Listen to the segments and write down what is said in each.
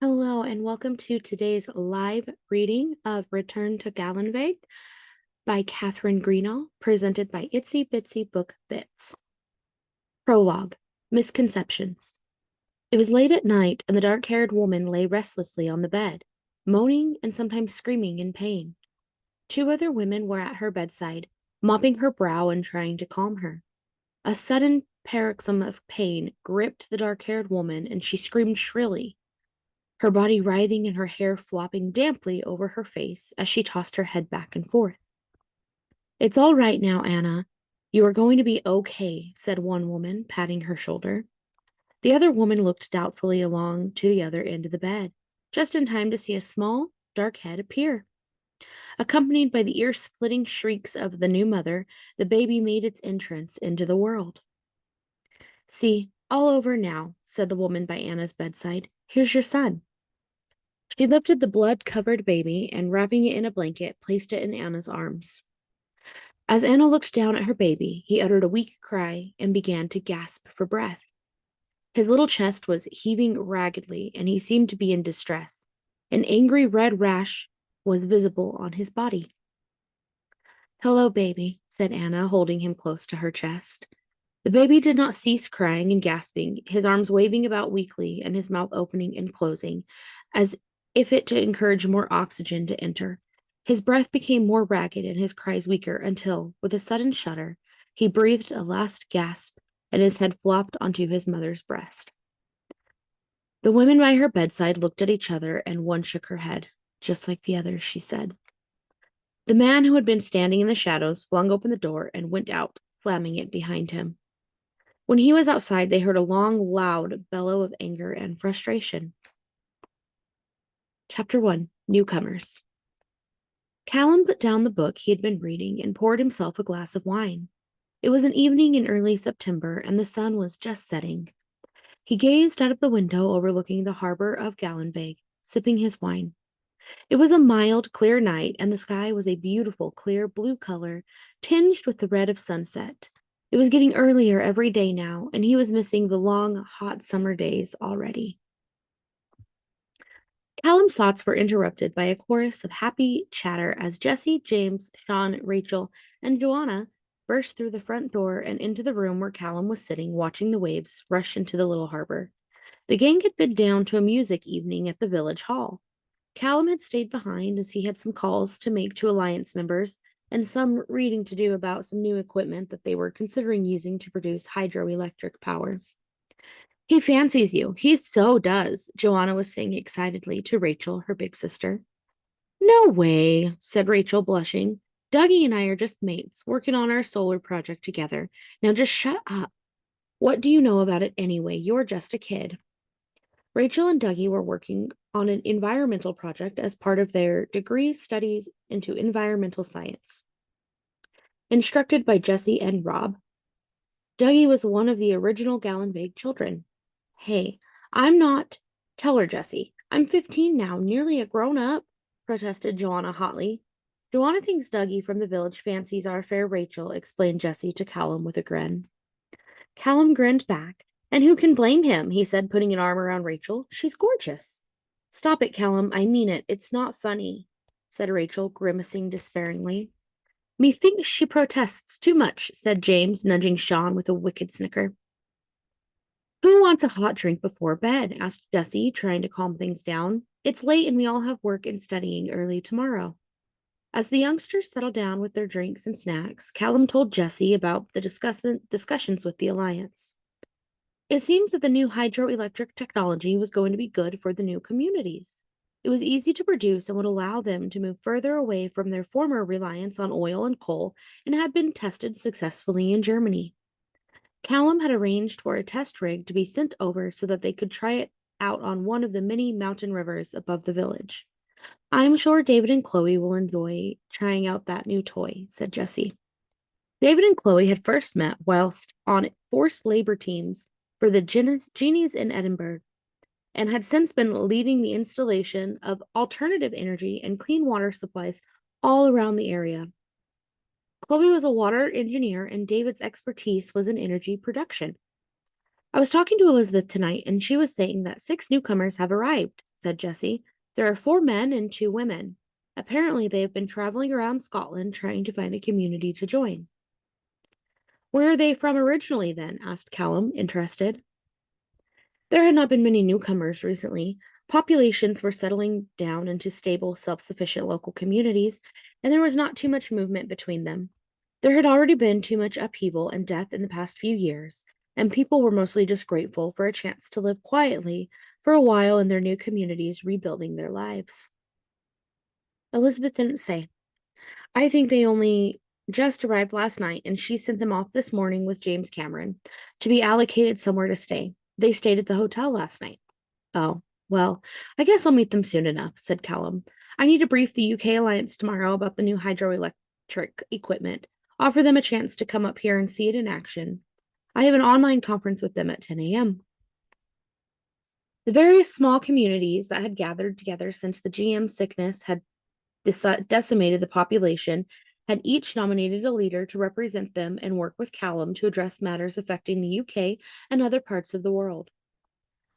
Hello, and welcome to today's live reading of Return to Gallanvaig by Catherine Greenall, presented by Itsy Bitsy Book Bits. Prologue: Misconceptions. It was late at night, and the dark-haired woman lay restlessly on the bed, moaning and sometimes screaming in pain. Two other women were at her bedside, mopping her brow and trying to calm her. A sudden paroxysm of pain gripped the dark-haired woman, and she screamed shrilly, her body writhing and her hair flopping damply over her face as she tossed her head back and forth. "It's all right now, Anna. You are going to be okay," said one woman, patting her shoulder. The other woman looked doubtfully along to the other end of the bed, just in time to see a small, dark head appear. Accompanied by the ear-splitting shrieks of the new mother, the baby made its entrance into the world. "See, all over now," said the woman by Anna's bedside. "Here's your son." She lifted the blood-covered baby and, wrapping it in a blanket, placed it in Anna's arms. As Anna looked down at her baby, he uttered a weak cry and began to gasp for breath. His little chest was heaving raggedly, and he seemed to be in distress. An angry red rash was visible on his body. "Hello, baby," said Anna, holding him close to her chest. The baby did not cease crying and gasping, his arms waving about weakly and his mouth opening and closing, as if it to encourage more oxygen to enter. His breath became more ragged and his cries weaker until, with a sudden shudder, he breathed a last gasp and his head flopped onto his mother's breast. The women by her bedside looked at each other, and one shook her head. "Just like the others," she said. The man who had been standing in the shadows flung open the door and went out, slamming it behind him. When he was outside, they heard a long, loud bellow of anger and frustration. Chapter 1: Newcomers. Callum put down the book he had been reading and poured himself a glass of wine. It was an evening in early September, and the sun was just setting. He gazed out of the window overlooking the harbor of Gallanvaig, sipping his wine. It was a mild, clear night, and the sky was a beautiful, clear blue color, tinged with the red of sunset. It was getting earlier every day now, and he was missing the long, hot summer days already. Callum's thoughts were interrupted by a chorus of happy chatter as Jesse, James, Sean, Rachel, and Joanna burst through the front door and into the room where Callum was sitting, watching the waves rush into the little harbor. The gang had been down to a music evening at the village hall. Callum had stayed behind as he had some calls to make to Alliance members and some reading to do about some new equipment that they were considering using to produce hydroelectric power. "He fancies you. He so does," Joanna was saying excitedly to Rachel, her big sister. "No way," said Rachel, blushing. "Dougie and I are just mates, working on our solar project together. Now just shut up. What do you know about it anyway? You're just a kid." Rachel and Dougie were working on an environmental project as part of their degree studies into environmental science. Instructed by Jesse and Rob, Dougie was one of the original Gallanvaig children. "Hey, I'm not. Tell her, Jesse. I'm 15 now, nearly a grown-up," protested Joanna hotly. "Joanna thinks Dougie from the village fancies our fair Rachel," explained Jesse to Callum with a grin. Callum grinned back. "And who can blame him?" he said, putting an arm around Rachel. "She's gorgeous." "Stop it, Callum. I mean it. It's not funny," said Rachel, grimacing despairingly. "Methinks she protests too much," said James, nudging Sean with a wicked snicker. "Who wants a hot drink before bed?" asked Jesse, trying to calm things down. "It's late and we all have work and studying early tomorrow." As the youngsters settled down with their drinks and snacks, Callum told Jesse about the discussions with the Alliance. It seems that the new hydroelectric technology was going to be good for the new communities. It was easy to produce and would allow them to move further away from their former reliance on oil and coal, and had been tested successfully in Germany. Callum had arranged for a test rig to be sent over so that they could try it out on one of the many mountain rivers above the village. "I'm sure David and Chloe will enjoy trying out that new toy," said Jesse. David and Chloe had first met whilst on forced labor teams for the Genies in Edinburgh, and had since been leading the installation of alternative energy and clean water supplies all around the area. Chloe was a water engineer, and David's expertise was in energy production. "I was talking to Elizabeth tonight, and she was saying that 6 newcomers have arrived. said Jessie. There are 4 men and 2 women. Apparently, they have been traveling around Scotland trying to find a community to join. Where are they from originally, then? Asked Callum, interested. There had not been many newcomers recently. Populations were settling down into stable, self sufficient local communities, and there was not too much movement between them. There had already been too much upheaval and death in the past few years, and people were mostly just grateful for a chance to live quietly for a while in their new communities, rebuilding their lives. Elizabeth didn't say. I think they only just arrived last night, and she sent them off this morning with James Cameron to be allocated somewhere to stay. They stayed at the hotel last night. Oh, well, I guess I'll meet them soon enough, said Callum. I need to brief the UK Alliance tomorrow about the new hydroelectric equipment. Offer them a chance to come up here and see it in action. I have an online conference with them at 10 a.m. The various small communities that had gathered together since the GM sickness had decimated the population had each nominated a leader to represent them and work with Callum to address matters affecting the UK and other parts of the world.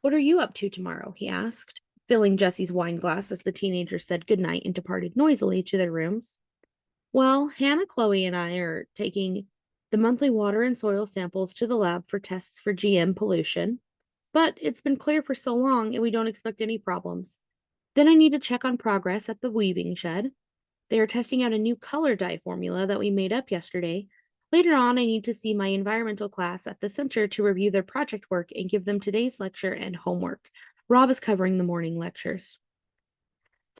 What are you up to tomorrow? He asked, filling Jessie's wine glass as the teenagers said goodnight and departed noisily to their rooms. Well, Hannah, Chloe, and I are taking the monthly water and soil samples to the lab for tests for GM pollution, but it's been clear for so long and we don't expect any problems. Then I need to check on progress at the weaving shed. They are testing out a new color dye formula that we made up yesterday. Later on, I need to see my environmental class at the center to review their project work and give them today's lecture and homework. Rob is covering the morning lectures.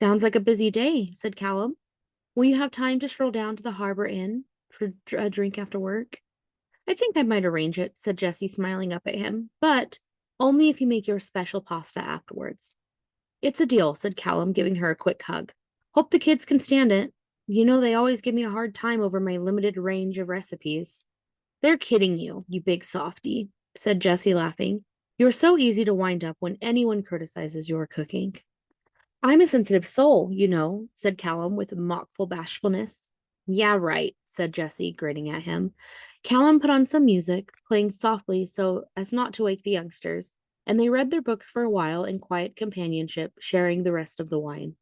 Sounds like a busy day, said Callum. Will you have time to stroll down to the Harbor Inn for a drink after work? I think I might arrange it, said Jessie, smiling up at him, but only if you make your special pasta afterwards. It's a deal, said Callum, giving her a quick hug. Hope the kids can stand it. You know they always give me a hard time over my limited range of recipes. They're kidding you, you big softy, said Jessie, laughing. You're so easy to wind up when anyone criticizes your cooking. I'm a sensitive soul, you know, said Callum with mockful bashfulness. Yeah, right, said Jessie, grinning at him. Callum put on some music, playing softly so as not to wake the youngsters, and they read their books for a while in quiet companionship, sharing the rest of the wine.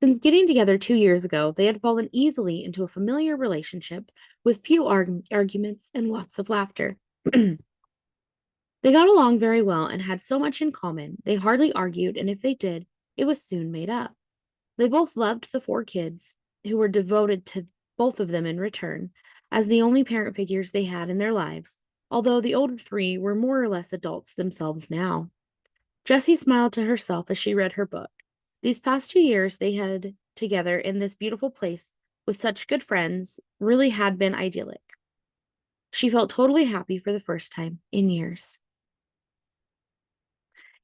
Since getting together 2 years ago, they had fallen easily into a familiar relationship with few arguments and lots of laughter. They got along very well and had so much in common, they hardly argued, and if they did, it was soon made up. They both loved the 4 kids, who were devoted to both of them in return, as the only parent figures they had in their lives, although the older 3 were more or less adults themselves now. Jessie smiled to herself as she read her book. These past 2 years they had together in this beautiful place with such good friends really had been idyllic. She felt totally happy for the first time in years.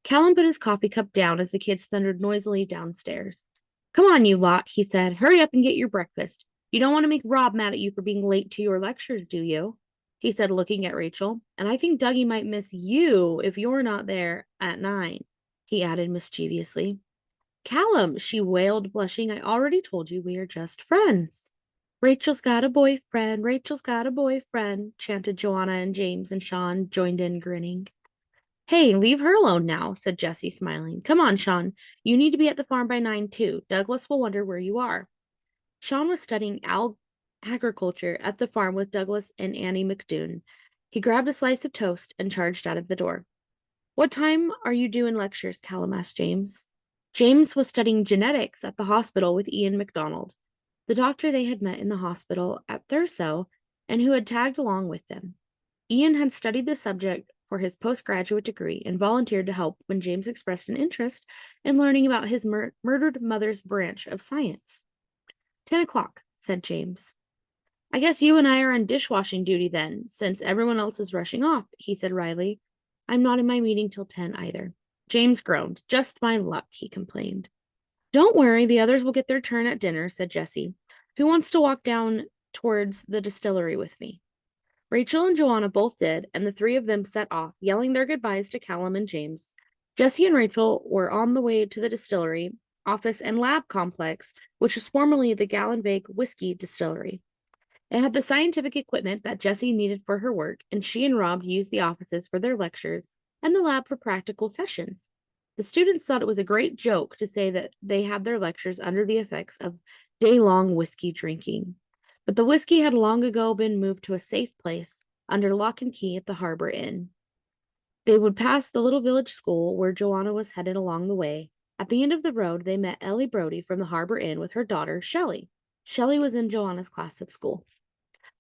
Callum put his coffee cup down as the kids thundered noisily downstairs. Come on, you lot, he said. Hurry up and get your breakfast. You don't want to make Rob mad at you for being late to your lectures, do you? He said, looking at Rachel. And I think Dougie might miss you if you're not there at 9, he added mischievously. Callum, she wailed, blushing. I already told you we are just friends. Rachel's got a boyfriend. Rachel's got a boyfriend, chanted Joanna, and James and Sean joined in, grinning. Hey, leave her alone now, said Jessie, smiling. Come on, Sean. You need to be at the farm by 9, too. Douglas will wonder where you are. Sean was studying agriculture at the farm with Douglas and Annie McDoon. He grabbed a slice of toast and charged out of the door. What time are you doing lectures? Callum asked James. James was studying genetics at the hospital with Ian MacDonald, the doctor they had met in the hospital at Thurso and who had tagged along with them. Ian had studied the subject for his postgraduate degree and volunteered to help when James expressed an interest in learning about his murdered mother's branch of science. 10 o'clock, said James. I guess you and I are on dishwashing duty then, since everyone else is rushing off, he said wryly. I'm not in my meeting till 10 either. James groaned. Just my luck, he complained. Don't worry, the others will get their turn at dinner, said Jessie. Who wants to walk down towards the distillery with me? Rachel and Joanna both did, and the 3 of them set off, yelling their goodbyes to Callum and James. Jessie and Rachel were on the way to the distillery, office, and lab complex, which was formerly the Gallanvaig whiskey distillery. It had the scientific equipment that Jessie needed for her work, and she and Rob used the offices for their lectures and the lab for practical sessions. The students thought it was a great joke to say that they had their lectures under the effects of day-long whiskey drinking. But the whiskey had long ago been moved to a safe place under lock and key at the Harbor Inn. They would pass the little village school where Joanna was headed along the way. At the end of the road, they met Ellie Brody from the Harbor Inn with her daughter, Shelley. Shelley was in Joanna's class at school.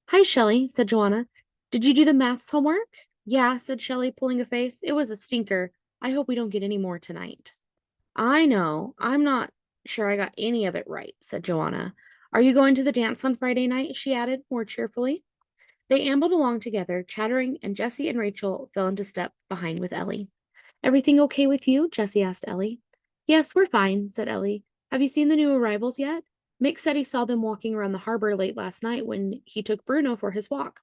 Hi, Shelley, said Joanna. Did you do the maths homework? Yeah, said Shelley, pulling a face. It was a stinker. I hope we don't get any more tonight. I know. I'm not sure I got any of it right, said Joanna. Are you going to the dance on Friday night? She added more cheerfully. They ambled along together, chattering, and Jessie and Rachel fell into step behind with Ellie. Everything okay with you? Jessie asked Ellie. Yes, we're fine, said Ellie. Have you seen the new arrivals yet? Mick said he saw them walking around the harbor late last night when he took Bruno for his walk.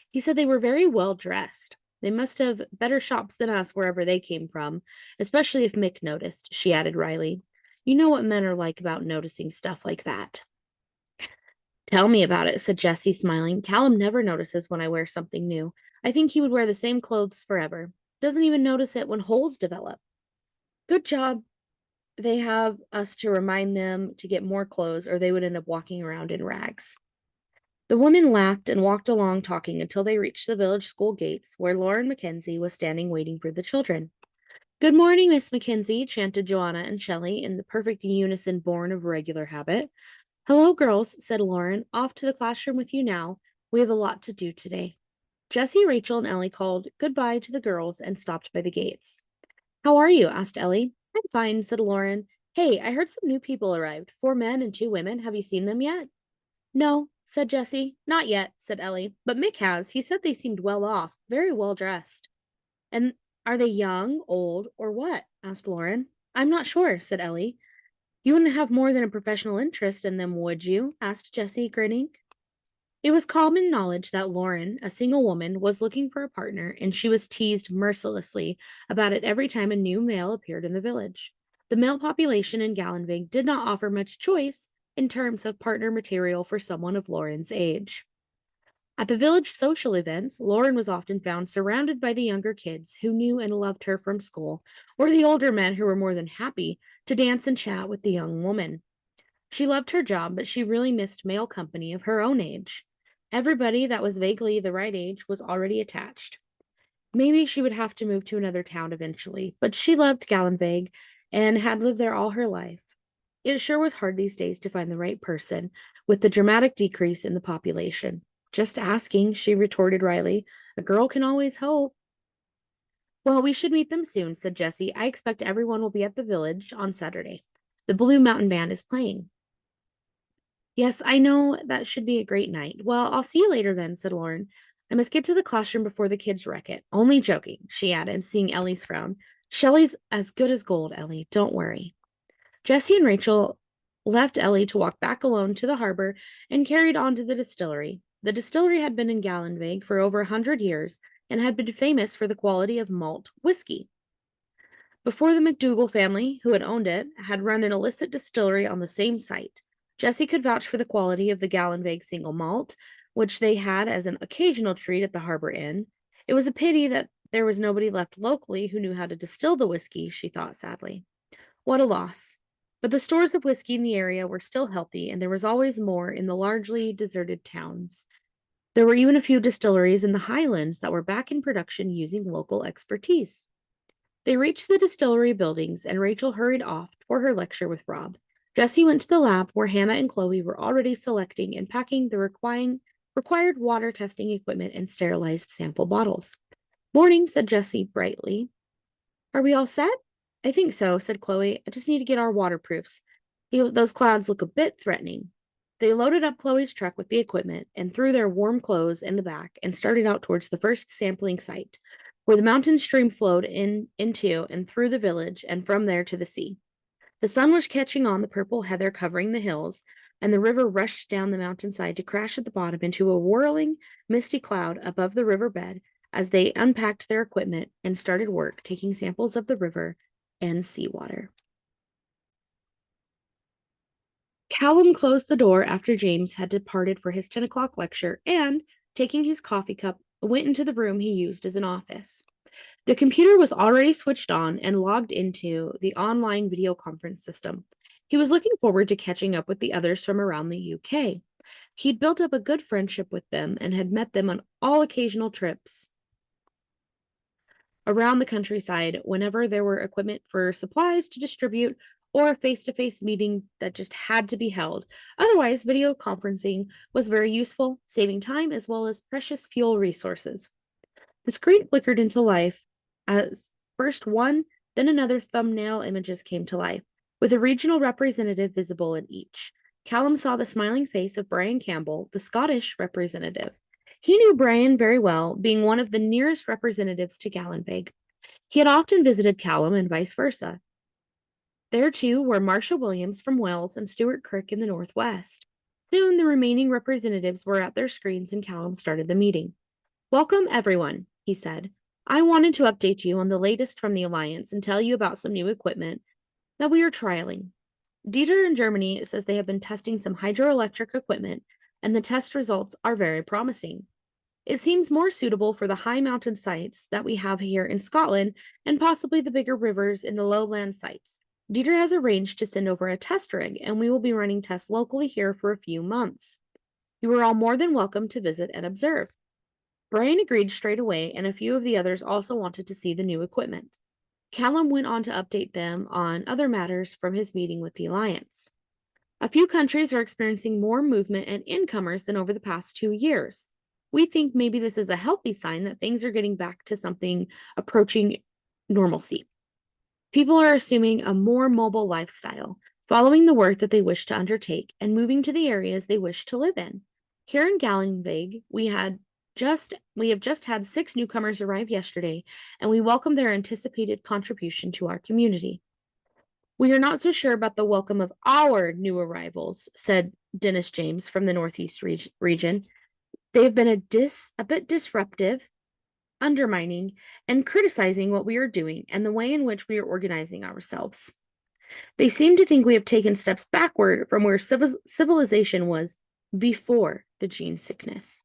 He said they were very well dressed. They must have better shops than us wherever they came from, especially if Mick noticed, she added wryly. You know what men are like about noticing stuff like that. Tell me about it, said Jessie, smiling. Callum never notices when I wear something new. I think he would wear the same clothes forever. Doesn't even notice it when holes develop. Good job. They have us to remind them to get more clothes, or they would end up walking around in rags. The women laughed and walked along talking until they reached the village school gates, where Lauren Mackenzie was standing waiting for the children. Good morning, Miss Mackenzie, chanted Joanna and Shelley in the perfect unison born of regular habit. Hello, girls, said Lauren. Off to the classroom with you now. We have a lot to do today. Jessie, Rachel, and Ellie called goodbye to the girls and stopped by the gates. How are you? Asked Ellie. I'm fine, said Lauren. Hey, I heard some new people arrived. 4 men and 2 women. Have you seen them yet? No, said Jessie. Not yet, said Ellie. But Mick has. He said they seemed well off, very well dressed. And are they young, old, or what? Asked Lauren. I'm not sure, said Ellie. You wouldn't have more than a professional interest in them, would you? Asked Jessie, grinning. It was common knowledge that Lauren, a single woman, was looking for a partner, and she was teased mercilessly about it every time a new male appeared in the village. The male population in Gallanvaig did not offer much choice in terms of partner material for someone of Lauren's age. At the village social events, Lauren was often found surrounded by the younger kids who knew and loved her from school, or the older men who were more than happy to dance and chat with the young woman. She loved her job, but she really missed male company of her own age. Everybody that was vaguely the right age was already attached. Maybe she would have to move to another town eventually, but she loved Gallanvaig and had lived there all her life. It sure was hard these days to find the right person, with the dramatic decrease in the population. Just asking, she retorted wryly. A girl can always hope. Well, we should meet them soon, said Jessie. I expect everyone will be at the village on Saturday. The Blue Mountain Band is playing. Yes, I know that should be a great night. Well, I'll see you later then, said Lauren. I must get to the classroom before the kids wreck it. Only joking, she added, seeing Ellie's frown. Shelley's as good as gold, Ellie. Don't worry. Jessie and Rachel left Ellie to walk back alone to the harbor and carried on to the distillery. The distillery had been in Gallanvaig for over 100 years and had been famous for the quality of malt whiskey. Before the McDougal family, who had owned it, had run an illicit distillery on the same site, Jessie could vouch for the quality of the Gallanvaig single malt, which they had as an occasional treat at the Harbor Inn. It was a pity that there was nobody left locally who knew how to distill the whiskey, she thought sadly. What a loss. But the stores of whiskey in the area were still healthy, and there was always more in the largely deserted towns. There were even a few distilleries in the highlands that were back in production using local expertise. They reached the distillery buildings, and Rachel hurried off for her lecture with Rob. Jessie went to the lab where Hannah and Chloe were already selecting and packing the required water testing equipment and sterilized sample bottles. Morning, said Jessie brightly. Are we all set? I think so, said Chloe. I just need to get our waterproofs. Those clouds look a bit threatening. They loaded up Chloe's truck with the equipment and threw their warm clothes in the back and started out towards the first sampling site, where the mountain stream flowed into and through the village and from there to the sea. The sun was catching on the purple heather covering the hills, and the river rushed down the mountainside to crash at the bottom into a whirling, misty cloud above the riverbed as they unpacked their equipment and started work taking samples of the river and seawater. Callum closed the door after James had departed for his 10 o'clock lecture and, taking his coffee cup, went into the room he used as an office. The computer was already switched on and logged into the online video conference system. He was looking forward to catching up with the others from around the UK. He'd built up a good friendship with them and had met them on all occasional trips around the countryside whenever there were equipment for supplies to distribute or a face to face meeting that just had to be held. Otherwise, video conferencing was very useful, saving time as well as precious fuel resources. The screen flickered into life as first one, then another thumbnail images came to life, with a regional representative visible in each. Callum saw the smiling face of Brian Campbell, the Scottish representative. He knew Brian very well, being one of the nearest representatives to Gallanvaig. He had often visited Callum and vice versa. There, too, were Marcia Williams from Wales and Stuart Quirk in the Northwest. Soon, the remaining representatives were at their screens and Callum started the meeting. Welcome, everyone, he said. I wanted to update you on the latest from the Alliance and tell you about some new equipment that we are trialing. Dieter in Germany says they have been testing some hydroelectric equipment, and the test results are very promising. It seems more suitable for the high mountain sites that we have here in Scotland and possibly the bigger rivers in the lowland sites. Dieter has arranged to send over a test rig, and we will be running tests locally here for a few months. You are all more than welcome to visit and observe. Brian agreed straight away, and a few of the others also wanted to see the new equipment. Callum went on to update them on other matters from his meeting with the Alliance. A few countries are experiencing more movement and incomers than over the past 2 years. We think maybe this is a healthy sign that things are getting back to something approaching normalcy. People are assuming a more mobile lifestyle, following the work that they wish to undertake and moving to the areas they wish to live in. Here in Gallanvaig, we have just had 6 newcomers arrive yesterday, and we welcome their anticipated contribution to our community. We are not so sure about the welcome of our new arrivals, said Dennis James from the Northeast region. They have been a bit disruptive, undermining, and criticizing what we are doing and the way in which we are organizing ourselves. They seem to think we have taken steps backward from where civilization was before the gene sickness.